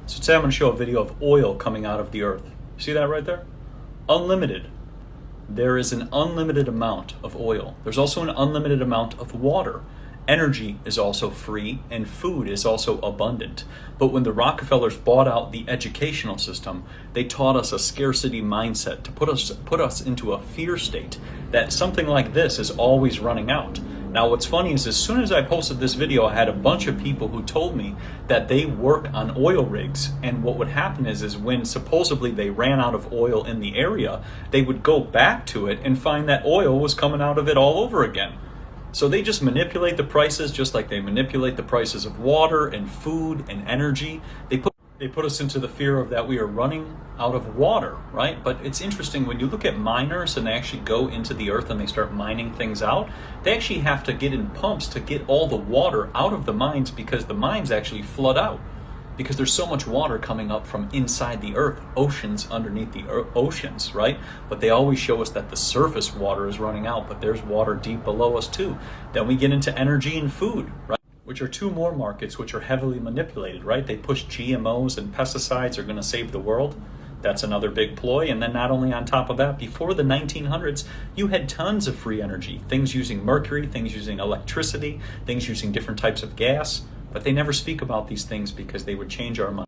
So today I'm going to show a video of oil coming out of the earth. See that right there? Unlimited. There is an unlimited amount of oil. There's also an unlimited amount of water. Energy is also free and food is also abundant. But when the Rockefellers bought out the educational system, they taught us a scarcity mindset to put us into a fear state that something like this is always running out. Now what's funny is as soon as I posted this video, I had a bunch of people who told me that they work on oil rigs, and what would happen is when supposedly they ran out of oil in the area, they would go back to it and find that oil was coming out of it all over again. So they just manipulate the prices just like they manipulate the prices of water and food and energy. They put us into the fear of that we are running out of water, right? But it's interesting when you look at miners and they actually go into the earth and they start mining things out, they actually have to get in pumps to get all the water out of the mines because the mines actually flood out because there's so much water coming up from inside the earth, oceans underneath the oceans, right? But they always show us that the surface water is running out, but there's water deep below us too. Then we get into energy and food, right? Which are two more markets which are heavily manipulated, right? They push GMOs and pesticides are going to save the world. That's another big ploy. And then not only on top of that, before the 1900s, you had tons of free energy, things using mercury, things using electricity, things using different types of gas, but they never speak about these things because they would change our mind.